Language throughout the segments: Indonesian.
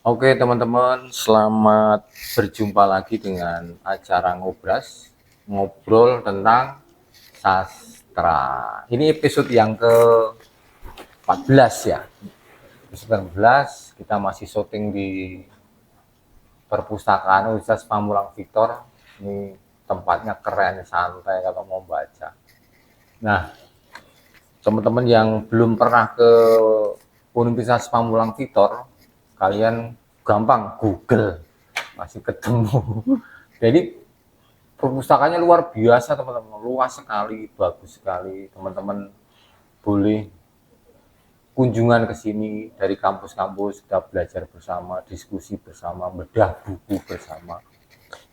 Oke teman-teman, selamat berjumpa lagi dengan acara Ngobras, ngobrol tentang sastra. Ini episode yang ke-14 ya. Episode 14, kita masih syuting di perpustakaan Universitas Pamulang Victor. Ini tempatnya keren, santai kalau mau baca. Nah, teman-teman yang belum pernah ke Universitas Pamulang Victor, kalian gampang Google masih ketemu. Jadi perpustakaannya luar biasa teman-teman, luas sekali, bagus sekali. Teman-teman boleh kunjungan ke sini dari kampus-kampus, kita belajar bersama, diskusi bersama, bedah buku bersama.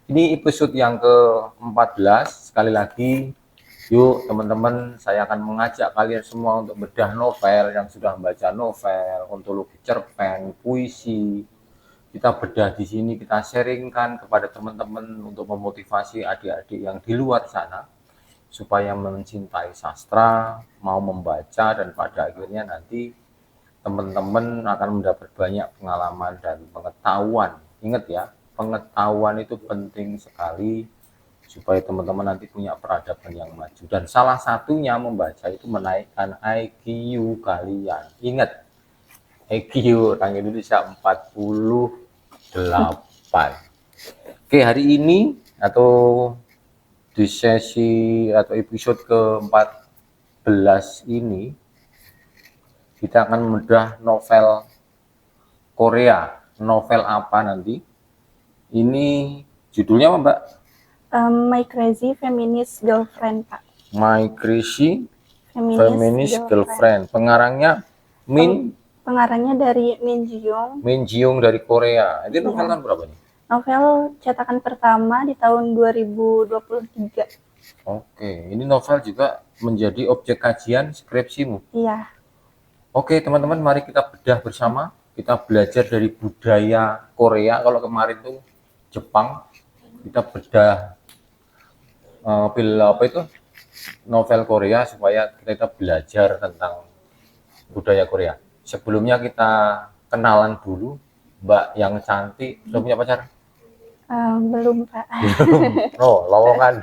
Ini episode yang ke-14. Sekali lagi, yuk teman-teman, saya akan mengajak kalian semua untuk bedah novel yang sudah membaca novel, ontologi cerpen, puisi. Kita bedah di sini, kita sharingkan kepada teman-teman untuk memotivasi adik-adik yang di luar sana supaya mencintai sastra, mau membaca, dan pada akhirnya nanti teman-teman akan mendapat banyak pengalaman dan pengetahuan. Ingat ya, pengetahuan itu penting sekali supaya teman-teman nanti punya peradaban yang maju. Dan salah satunya membaca itu menaikkan IQ kalian. Ingat, IQ orang Indonesia 48. Oke, hari ini atau di sesi atau episode ke-14 ini kita akan membedah novel Korea. Novel apa nanti? Ini judulnya apa, Mbak? My Crazy Feminist Girlfriend, Pak. My Crazy Feminist Girlfriend. Pengarangnya Pengarangnya dari Min Jiyoung dari Korea. Ini novel tahun berapa nih? Novel cetakan pertama di tahun 2023. Oke, ini novel juga menjadi objek kajian skripsimu. Iya. Oke, teman-teman, mari kita bedah bersama. Kita belajar dari budaya Korea. Kalau kemarin tuh Jepang, kita bedah novel Korea supaya kita belajar tentang budaya Korea. Sebelumnya kita kenalan dulu. Mbak yang cantik, sudah punya pacar? Belum, Pak. Oh, lowongan.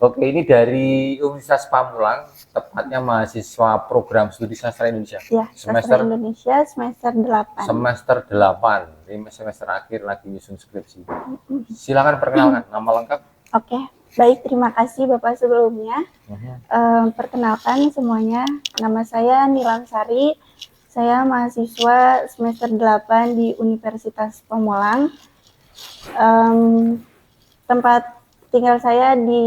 Oke, ini dari Universitas Pamulang, tepatnya mahasiswa program studi sastra Indonesia. Ya, sastra Indonesia semester 8. Semester 8. Ini semester akhir lagi nyusun skripsi. Silakan perkenalkan nama lengkap. Oke, baik, terima kasih Bapak sebelumnya. Perkenalkan semuanya, nama saya Nilam Sari. Saya mahasiswa semester 8 di Universitas Pamulang. Tempat tinggal saya di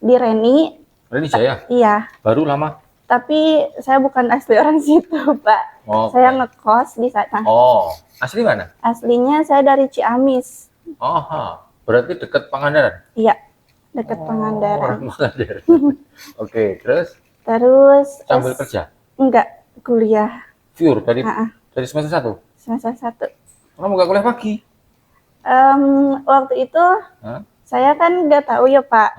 Reni Jaya? Iya. Baru lama? Tapi saya bukan asli orang situ, Pak. Oh, saya ngekos di sana. Oh, asli mana? Aslinya saya dari Ciamis. Oh, berarti dekat Pangandaran? Iya, dekat Pangandaran. Pangandaran. Oke, terus? Terus sambil kerja? Enggak, kuliah. Pure dari semester 1? Semester 1. Kamu nggak kuliah pagi? Waktu itu saya kan nggak tahu ya, Pak.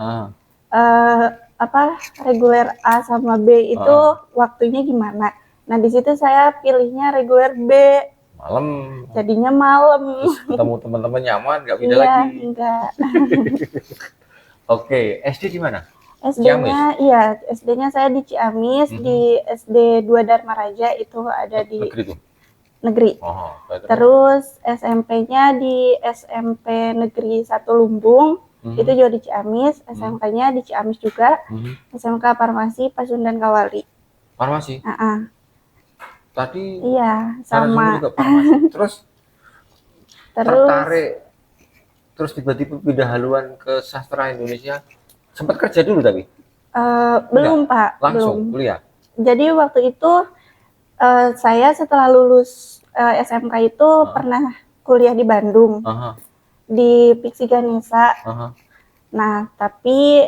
Reguler A sama B itu waktunya gimana. Nah, di situ saya pilihnya reguler B. Malam. Jadinya malam. Terus ketemu teman-teman nyaman, nggak pindah lagi? Iya, enggak. Oke, SD di mana? SD-nya, iya, SD-nya saya di Ciamis, di SD 2 Dharma Raja, itu ada di negeri tuh? Negeri. Terus SMP-nya di SMP Negeri 1 Lumbung, itu juga di Ciamis. SMK-nya di Ciamis juga. SMK Farmasi Pasundan Kawali. Farmasi? Tadi iya, sama. Juga farmasi. Terus tertarik, terus tiba-tiba pindah haluan ke sastra Indonesia. Sempat kerja dulu tapi? Belum, Pak. Langsung belum. kuliah? Jadi waktu itu saya setelah lulus SMK itu pernah kuliah di Bandung, di Piksi Ganesha. Nah, tapi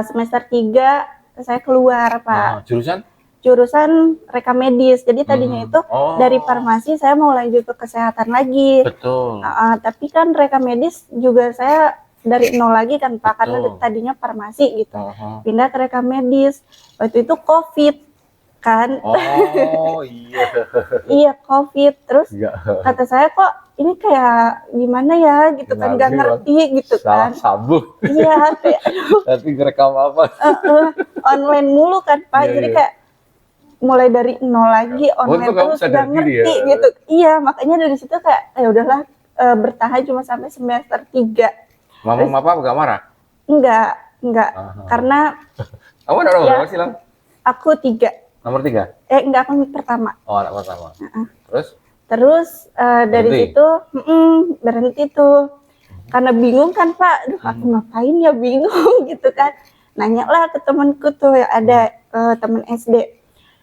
semester 3 saya keluar, Pak. Jurusan reka medis. Jadi tadinya itu dari farmasi saya mau lanjut ke kesehatan lagi. Betul. Tapi kan reka medis juga saya dari nol lagi kan, Pak. Karena tadinya farmasi gitu. Pindah ke reka medis. Waktu itu COVID. kan. Oh iya. Iya, COVID. Terus Iya. kata saya, kok ini kayak gimana ya gitu kan, nggak ngerti gitu Salah kan. sambung. Iya, kayak Nanti ngerekam apa? online mulu kan Pak. Iya, Jadi iya. kayak mulai dari nol lagi, online Untung kamu terus sadar nggak diri ngerti ya. gitu. Iya, makanya dari situ kayak ya udahlah, bertahan cuma sampai semester 3. Mama Terus papa nggak marah? enggak, Aha. karena Kamu ada nomor ya berapa sih, Lang? aku 3. Nomor 3? Enggak, aku pertama. Oh, anak pertama. Terus? Terus dari Berhenti? situ berhenti tuh. Karena bingung kan Pak, aduh aku ngapain ya, bingung gitu kan. Nanya lah ke temanku tuh yang ada, temen SD.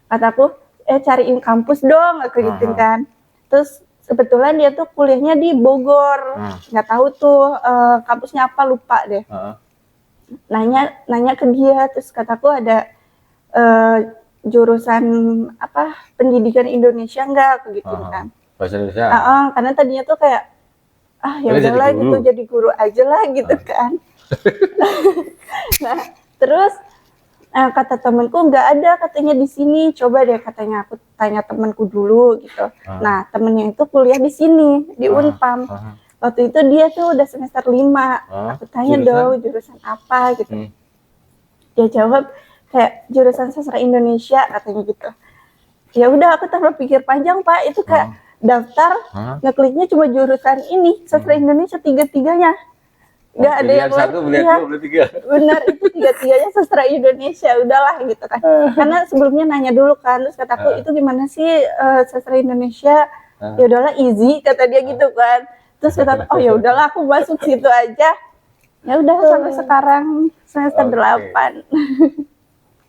Kataku, cariin kampus dong, aku gitu kan. Terus kebetulan dia tuh kuliahnya di Bogor, nggak tahu tuh kampusnya apa, lupa deh. Nanya ke dia, terus kataku ada jurusan apa, pendidikan Indonesia enggak, aku gitu kan. Bahasa Indonesia. Karena tadinya tuh kayak ya udahlah gitu, jadi guru aja lah gitu kan. Nah, terus kata temanku nggak ada katanya di sini, coba deh katanya aku tanya temanku dulu gitu. Nah, temennya itu kuliah di sini di Unpam. Waktu itu dia tuh udah semester 5. Aku tanya dong jurusan apa gitu. Dia jawab kayak jurusan sastra Indonesia katanya gitu. Ya udah, aku tanpa pikir panjang Pak, itu kayak daftar, ngekliknya cuma jurusan ini, sastra Indonesia, 3-3-nya. Nggak ada yang satu, beli dua, beli tiga. Benar, itu 3-3-nya sastra Indonesia, udahlah gitu kan. Karena sebelumnya nanya dulu kan, terus kataku itu gimana sih sastra Indonesia? Ya udahlah easy kata dia gitu kan. Terus kata, oh ya udahlah aku masuk situ aja. Ya udah sampai sekarang semester 8.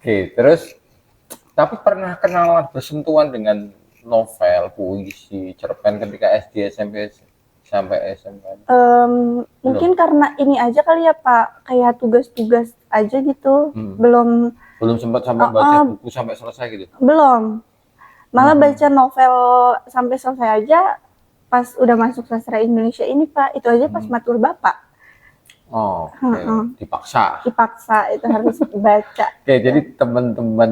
Oke, terus tapi pernah kenalan bersentuhan dengan novel, puisi, cerpen ketika SD, SMP, sampai SMK? Mungkin karena ini aja kali ya Pak, kayak tugas-tugas aja gitu. Belum sempat sampai baca buku sampai selesai gitu? Belum. Malah baca novel sampai selesai aja pas udah masuk sastra Indonesia ini Pak. Itu aja pas matur Bapak. Oh, dipaksa itu harus baca. jadi teman-teman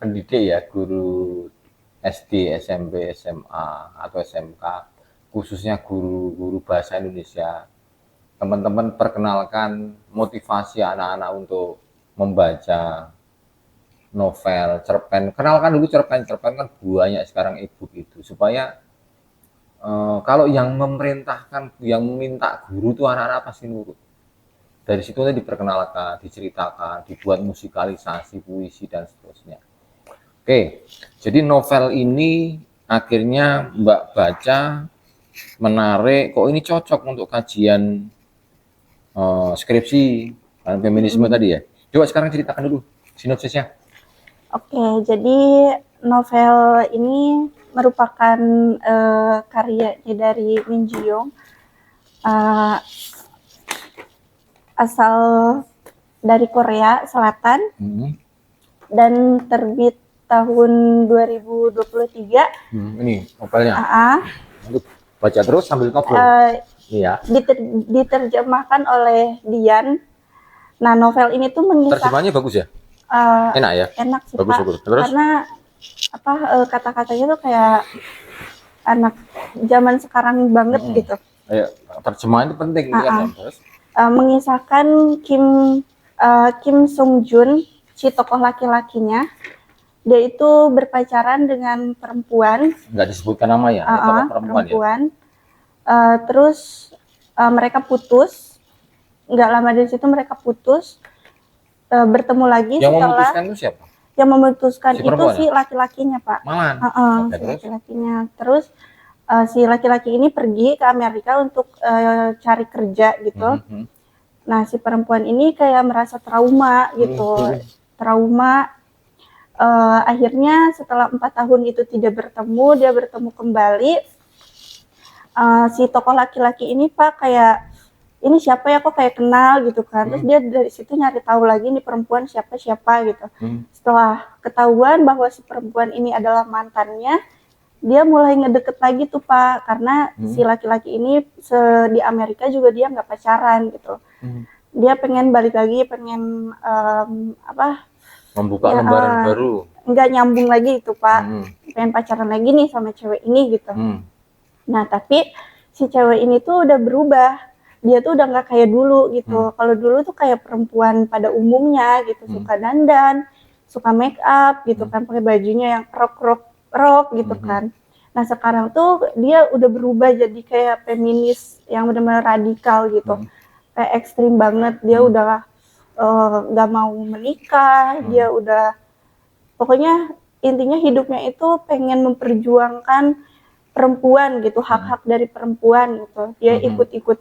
pendidik ya, guru SD, SMP, SMA atau SMK, khususnya guru-guru bahasa Indonesia, teman-teman perkenalkan motivasi anak-anak untuk membaca novel, cerpen. Kenalkan dulu cerpen kan banyak sekarang e-book itu, supaya kalau yang memerintahkan, yang meminta guru tuh anak-anak pasti nurut. Dari situ nanti diperkenalkan, diceritakan, dibuat musikalisasi, puisi, dan seterusnya. Oke, jadi novel ini akhirnya Mbak baca, menarik, kok ini cocok untuk kajian skripsi, feminisme tadi ya. Coba sekarang ceritakan dulu sinopsisnya. Oke, jadi novel ini merupakan karyanya dari Min Ji Young, asal dari Korea Selatan, dan terbit tahun 2023. Ini novelnya. Baca terus sambil ngobrol. Iya. Diterjemahkan oleh Dian. Nah, novel ini tuh mengisahkan. Terjemahannya bagus ya? Enak ya? Enak sih bagus, Pak. Bagus. Terus? Karena kata-katanya tuh kayak anak zaman sekarang banget gitu. Terjemahan itu penting kan. Terus? Mengisahkan Kim Sung Jun, si tokoh laki-lakinya. Dia itu berpacaran dengan perempuan. Nggak disebutkan nama ya? Perempuan. Ya? Terus mereka putus. Nggak lama dari situ mereka putus. Bertemu lagi yang setelah. Memutuskan itu siapa? Yang memutuskan si itu si laki-lakinya Pak. Malan. Si laki-lakinya. Terus si laki-laki ini pergi ke Amerika untuk cari kerja gitu. Nah, si perempuan ini kayak merasa trauma gitu. Trauma. Akhirnya setelah 4 tahun itu tidak bertemu, dia bertemu kembali. Si tokoh laki-laki ini Pak kayak, ini siapa ya, kok kayak kenal gitu kan. Terus dia dari situ nyari tahu lagi nih perempuan siapa gitu. Setelah ketahuan bahwa si perempuan ini adalah mantannya, dia mulai ngedeket lagi tuh Pak, karena si laki-laki ini di Amerika juga dia nggak pacaran gitu. Dia pengen balik lagi, pengen membuka lembaran baru. nggak nyambung lagi itu Pak, pengen pacaran lagi nih sama cewek ini gitu. Nah tapi si cewek ini tuh udah berubah, dia tuh udah nggak kayak dulu gitu. Kalau dulu tuh kayak perempuan pada umumnya gitu, suka dandan, suka make up gitu kan, pakai bajunya yang rok gitu kan. Nah sekarang tuh dia udah berubah jadi kayak feminis yang benar-benar radikal gitu, kayak ekstrim banget. Dia udah nggak mau menikah, dia udah pokoknya intinya hidupnya itu pengen memperjuangkan perempuan gitu, hak-hak dari perempuan gitu. Dia ikut-ikut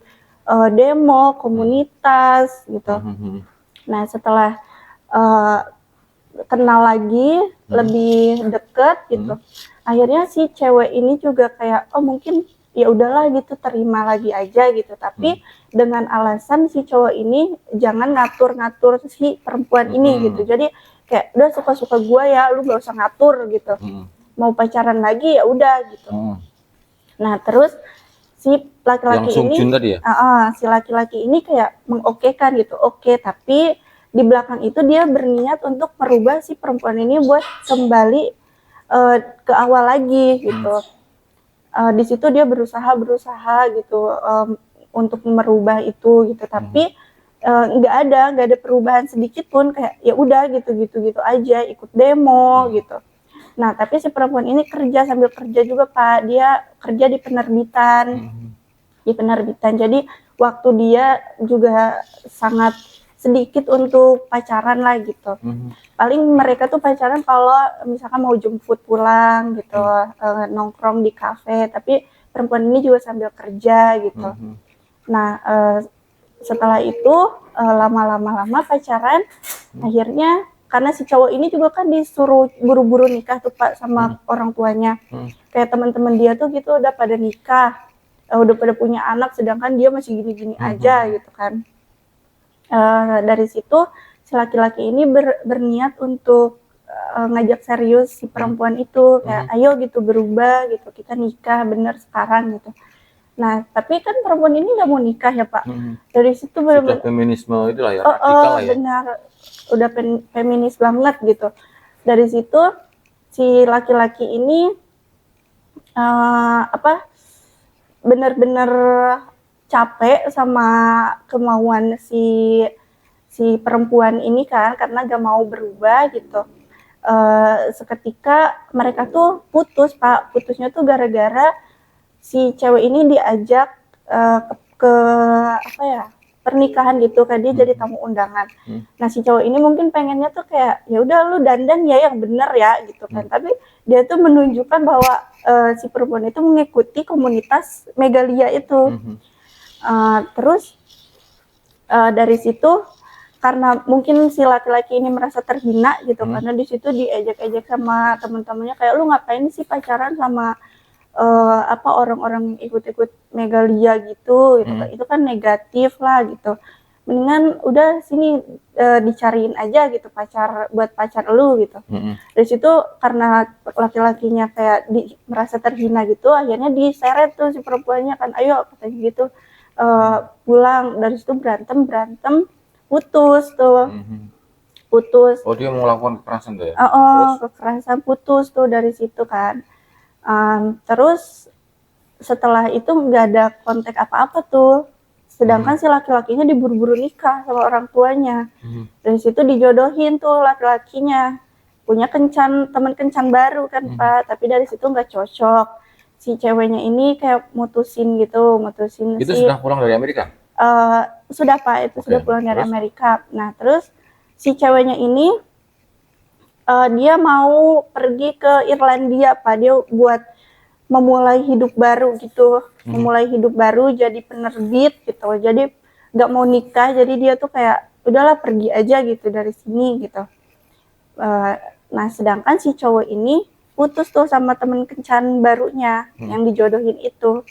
demo, komunitas gitu. Nah setelah kenal lagi, lebih deket gitu, akhirnya si cewek ini juga kayak oh mungkin ya udahlah gitu, terima lagi aja gitu. Tapi dengan alasan si cowok ini jangan ngatur-ngatur si perempuan ini gitu. Jadi kayak udah suka-suka gue ya, lu gak usah ngatur gitu. Mau pacaran lagi ya udah gitu. Nah terus si laki-laki ini tadi ya? Si laki-laki ini kayak mengokekan gitu. Oke, tapi di belakang itu dia berniat untuk merubah si perempuan ini buat kembali ke awal lagi gitu. Di situ dia berusaha gitu untuk merubah itu gitu, tapi nggak ada perubahan sedikit pun, kayak ya udah gitu aja, ikut demo gitu. Nah tapi si perempuan ini sambil kerja juga Pak, dia kerja di penerbitan, jadi waktu dia juga sangat sedikit untuk pacaran lah gitu. Paling mereka tuh pacaran kalau misalkan mau jemput pulang gitu, nongkrong di kafe, tapi perempuan ini juga sambil kerja gitu. Nah setelah itu lama-lama pacaran, akhirnya karena si cowok ini juga kan disuruh buru-buru nikah tuh Pak sama orang tuanya. Kayak teman-teman dia tuh gitu udah pada nikah, udah pada punya anak, sedangkan dia masih gini-gini aja gitu kan. Dari situ si laki-laki ini berniat untuk ngajak serius si perempuan itu, kayak ayo gitu berubah gitu, kita nikah bener sekarang gitu. Nah tapi kan perempuan ini nggak mau nikah ya Pak. Dari situ sudah feminisme itu lah ya, radikal lah ya. Benar, udah feminis banget gitu. Dari situ si laki-laki ini bener-bener capek sama kemauan si perempuan ini kan, karena gak mau berubah gitu. Seketika mereka tuh putus Pak. Putusnya tuh gara-gara si cewek ini diajak ke pernikahan gitu kan, dia jadi tamu undangan. Nah si cowok ini mungkin pengennya tuh kayak ya udah lu dandan ya yang bener ya gitu kan, tapi dia tuh menunjukkan bahwa si perempuan itu mengikuti komunitas Megalia itu. Terus dari situ karena mungkin si laki-laki ini merasa terhina gitu, karena di situ diejek-ejek sama teman-temannya, kayak lu ngapain sih pacaran sama orang-orang ikut-ikut Megalia gitu, itu kan negatif lah gitu. Mendingan udah sini dicariin aja gitu buat pacar lu gitu. Dari situ karena laki-lakinya kayak merasa terhina gitu, akhirnya diseret tuh si perempuannya kan, ayo katanya gitu pulang. Dari situ berantem putus tuh. Putus. Oh dia mau melakukan kekerasan tuh ya? Kekerasan, putus tuh dari situ kan. Terus setelah itu nggak ada kontak apa-apa tuh, sedangkan si laki-lakinya diburu-buru nikah sama orang tuanya. Dari situ dijodohin tuh laki-lakinya, punya teman kencan baru kan Pak, tapi dari situ nggak cocok. Si ceweknya ini kayak mutusin itu sudah pulang dari Amerika? Sudah Pak, itu sudah pulang dari Amerika. Nah terus si ceweknya ini dia mau pergi ke Irlandia Pak, dia buat memulai hidup baru gitu, memulai hidup baru jadi penerbit gitu. Jadi nggak mau nikah, jadi dia tuh kayak udahlah pergi aja gitu dari sini gitu. Nah sedangkan si cowok ini putus tuh sama temen kencan barunya yang dijodohin itu.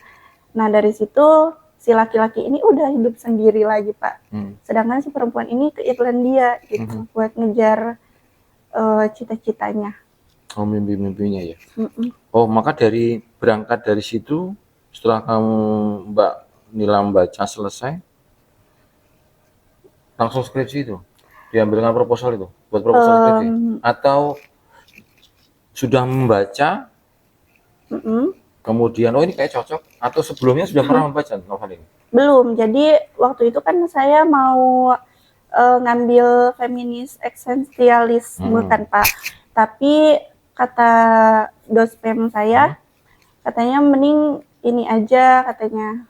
Nah dari situ si laki-laki ini udah hidup sendiri lagi Pak. Sedangkan si perempuan ini ke Irlandia gitu buat ngejar cita-citanya. Oh mimpi-mimpinya ya. Oh maka berangkat dari situ, setelah kamu Mbak Nila baca selesai, langsung skripsi itu diambilkan proposal itu, buat proposal skripsi, atau sudah membaca, Mm-mm. kemudian oh ini kayak cocok, atau sebelumnya sudah pernah membaca novel ini? Belum. Jadi waktu itu kan saya mau ngambil feminis eksistensialisme kan Pak. Tapi kata dospem saya, katanya mending ini aja katanya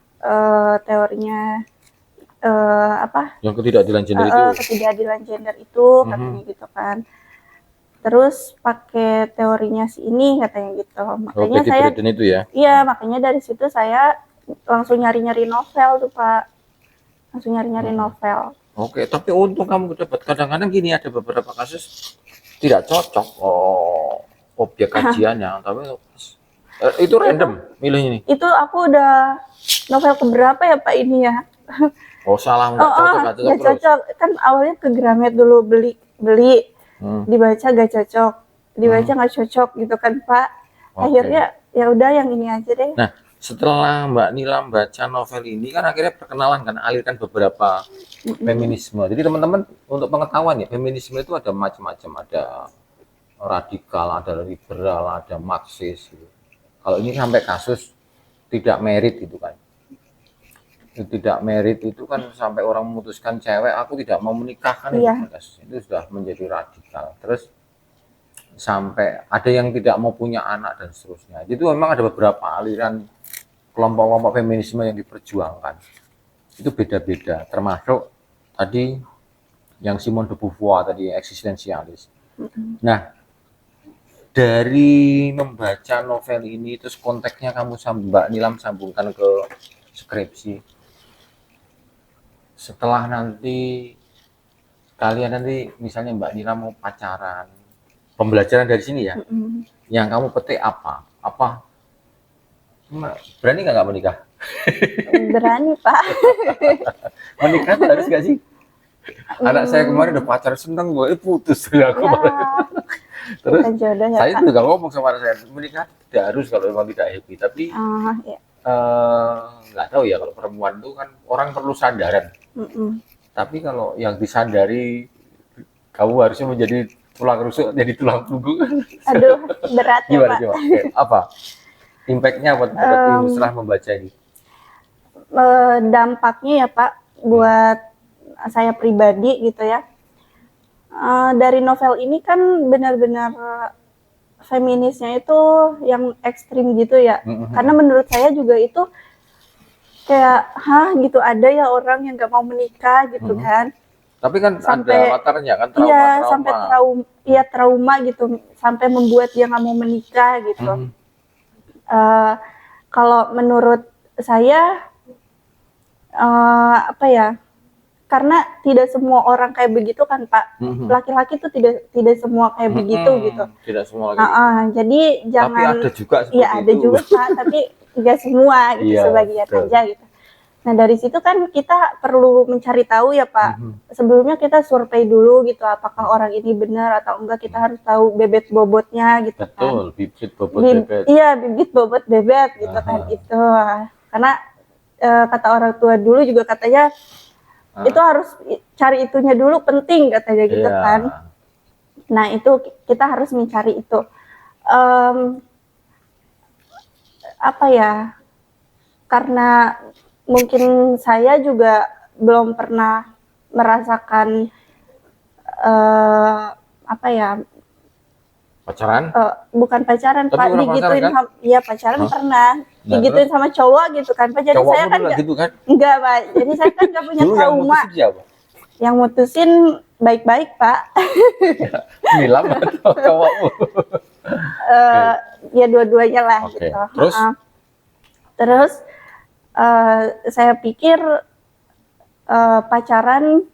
teorinya apa? Yang ketidakadilan gender itu. Ketidakadilan gender itu katanya gitu kan. Terus pakai teorinya si ini katanya gitu. Makanya Betty saya Friedan itu ya. iya, makanya dari situ saya langsung nyari-nyari novel tuh Pak. Langsung nyari-nyari novel. Oke, tapi untung kamu dapat. Kadang-kadang gini, ada beberapa kasus tidak cocok objek kajiannya, tapi itu random milihnya nih. Itu aku udah novel keberapa ya Pak ini ya? Oh salah, nggak cocok, nggak cocok Nggak terus. cocok. Kan awalnya ke Gramet dulu beli, dibaca gak cocok, dibaca nggak cocok gitu kan Pak. Akhirnya ya udah yang ini aja deh. Nah, setelah Mbak Nila membaca novel ini kan akhirnya perkenalan kan, alirkan beberapa feminisme. Jadi teman-teman untuk pengetahuan ya, feminisme itu ada macam-macam, ada radikal, ada liberal, ada marxis gitu. Kalau ini sampai kasus tidak merit itu kan. Tidak merit itu kan sampai orang memutuskan cewek aku tidak mau menikahkan itu sudah menjadi radikal. Terus sampai ada yang tidak mau punya anak dan seterusnya. Itu memang ada beberapa aliran kelompok-kelompok feminisme yang diperjuangkan. Itu beda-beda, termasuk tadi yang Simone de Beauvoir tadi eksistensialis. Nah, dari membaca novel ini terus konteksnya kamu Mbak Nilam sambungkan ke skripsi. Setelah nanti kalian nanti misalnya Mbak Nilam mau pacaran, pembelajaran dari sini ya, yang kamu petik apa? Berani nggak menikah? Berani Pak. Menikah tuh harus nggak sih? Anak saya kemarin udah pacaran seneng gue putus aku malah. Terus jodoh, ya, saya Pak. juga ngomong sama anak saya menikah tidak harus kalau memang tidak happy, tapi nggak tahu ya kalau perempuan itu kan orang perlu sandaran. Tapi kalau yang disandari kamu harusnya menjadi tulang rusuk jadi tulang punggung. Aduh, berat ya Gimana Pak. coba? Apa impact-nya buat setelah membaca ini? Dampaknya ya Pak buat saya pribadi gitu ya. Dari novel ini kan benar-benar feminisnya itu yang ekstrim gitu ya. Karena menurut saya juga itu kayak gitu ada ya orang yang gak mau menikah gitu kan. Tapi kan sampai, ada latarnya kan trauma. Iya, sampai trauma gitu, sampai membuat dia nggak mau menikah gitu. Kalau menurut saya apa ya? Karena tidak semua orang kayak begitu kan Pak. Laki-laki tuh tidak semua kayak begitu gitu. Tidak semua laki. Jadi jangan. Tapi ada juga seperti ya, ada juga Pak, tapi tidak semua gitu, sebagian aja gitu. Nah dari situ kan kita perlu mencari tahu ya Pak. Sebelumnya kita survei dulu gitu, apakah orang ini benar atau enggak. Kita harus tahu bebet bobotnya gitu. Betul, kan. bibit bobot bebet. Iya, bibit bobot bebet gitu kan itu. Karena kata orang tua dulu juga katanya itu harus cari itunya dulu, penting katanya gitu kan. Nah itu kita harus mencari itu. Apa ya? Karena mungkin saya juga belum pernah merasakan apa ya, pacaran? Bukan pacaran tapi Pak, digituin kan? Iya pacaran pernah, digituin sama cowok gitu kan Pak. Jadi cowok saya kan gitu kan? Enggak Pak, jadi saya kan nggak punya trauma. Yang mutusin baik-baik Pak. Nilam atau cowokmu? Ya dua-duanya lah gitu. Terus saya pikir pacaran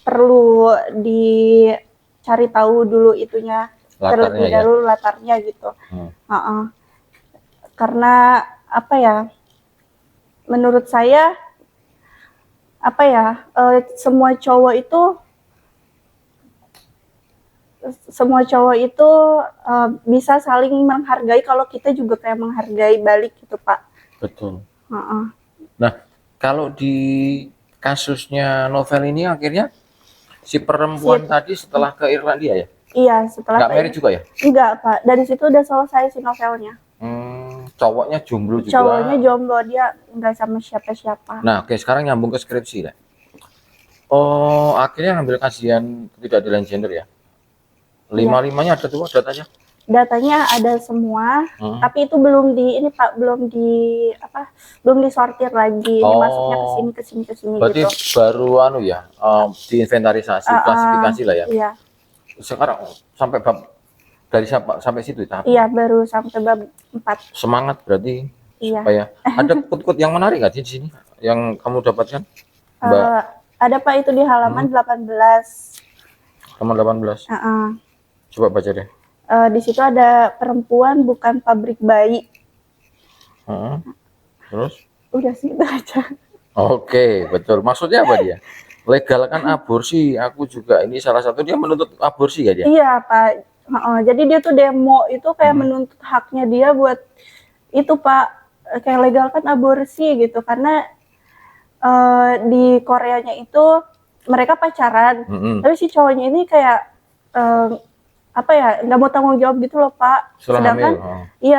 perlu dicari tahu dulu itunya, terlebih dahulu latarnya gitu. Karena apa ya? Menurut saya apa ya? Semua cowok itu bisa saling menghargai kalau kita juga kayak menghargai balik gitu Pak. Betul. Nah, kalau di kasusnya novel ini akhirnya si perempuan tadi setelah ke Irlandia ya? Iya, setelah Nggak married juga ya? Enggak, Pak. Dari situ udah selesai si novelnya. Cowoknya jomblo juga. Cowoknya jomblo, dia nggak sama siapa-siapa. Nah, oke, sekarang nyambung ke skripsi lah. Oh, akhirnya ngambil kajian ketidakadilan gender ya? Lima-limanya ada tuh datanya? Datanya ada semua, tapi itu belum di ini Pak, belum disortir lagi. Ini masuknya ke sini berarti gitu. baru ya, diinventarisasi, klasifikasi lah ya. Iya. Sekarang sampai bab dari sampai situ tahap. Iya, baru sampai bab 4. Semangat berarti. Iya. Supaya ada kut-kut yang menarik nggak di sini yang kamu dapatkan, Mbak? Ada Pak, itu di halaman 18. Halaman 18. Coba baca deh. Di situ ada perempuan bukan pabrik bayi. Terus? Udah sih itu aja. Oke, betul. Maksudnya apa dia? Legalkan aborsi. Aku juga ini salah satu dia menuntut aborsi ya dia? Iya Pak. Jadi dia tuh demo itu kayak menuntut haknya dia buat itu Pak, kayak legalkan aborsi gitu, karena di Koreanya itu mereka pacaran, tapi si cowoknya ini kayak nggak mau tanggung jawab gitu loh Pak.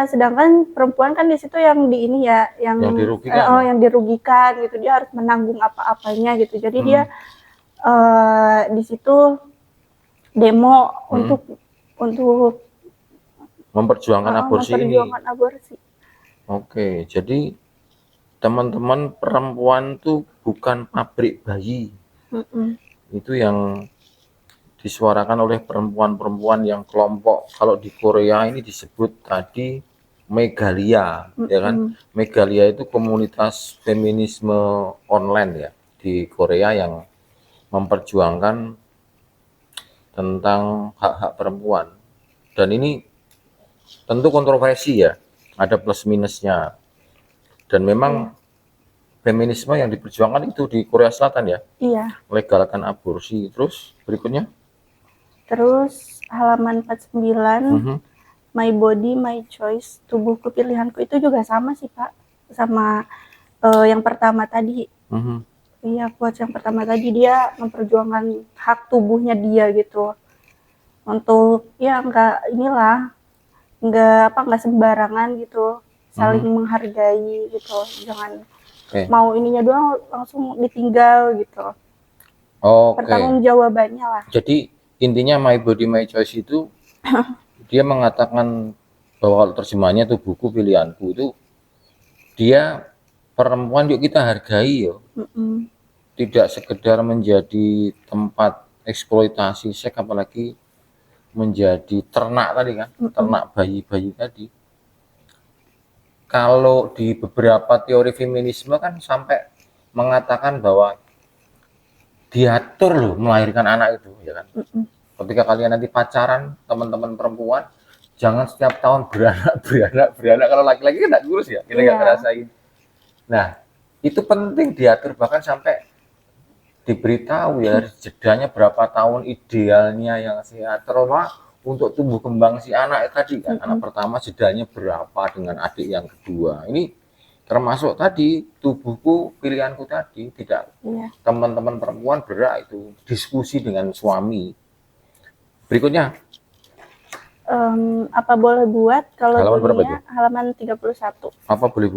Sedangkan perempuan kan di situ yang di ini ya, yang dirugikan, yang dirugikan gitu, dia harus menanggung apa-apanya gitu. Jadi dia di situ demo untuk memperjuangkan aborsi ini. Oke, jadi teman-teman, perempuan tuh bukan pabrik bayi. Itu yang disuarakan oleh perempuan-perempuan yang kelompok, kalau di Korea ini disebut tadi Megalia, ya kan? Megalia itu komunitas feminisme online ya di Korea yang memperjuangkan tentang hak-hak perempuan. Dan ini tentu kontroversi ya, ada plus minusnya. Dan memang feminisme yang diperjuangkan itu di Korea Selatan ya? Iya. Legalkan aborsi. Terus berikutnya? Terus halaman 49, My Body, My Choice, tubuhku pilihanku, itu juga sama sih Pak, sama yang pertama tadi. Iya, quotes yang pertama tadi, dia memperjuangkan hak tubuhnya dia gitu. Untuk ya nggak sembarangan gitu, saling menghargai gitu, jangan mau ininya doang langsung ditinggal gitu. Pertanggung jawabannya lah. Jadi intinya My Body My Choice itu dia mengatakan bahwa kalau terjemahannya tubuhku pilihanku itu, dia perempuan yuk kita hargai yo. Tidak sekedar menjadi tempat eksploitasi seks, apalagi menjadi ternak tadi kan, ternak bayi-bayi tadi. Kalau di beberapa teori feminisme kan sampai mengatakan bahwa diatur loh melahirkan anak itu, ya kan? Ketika kalian nanti pacaran, teman-teman perempuan, jangan setiap tahun beranak. Kalau laki-laki kan nggak ngurus ya, kita nggak ngerasain. Nah, itu penting diatur, bahkan sampai diberitahu ya jedanya berapa tahun idealnya yang sehat, terutama untuk tumbuh kembang si anak tadi kan. Anak pertama jedanya berapa dengan adik yang kedua. Ini termasuk tadi tubuhku pilihanku tadi, tidak teman-teman perempuan berak itu diskusi dengan suami. Berikutnya apa boleh buat kalau halaman berapa itu? Halaman 31. Apa boleh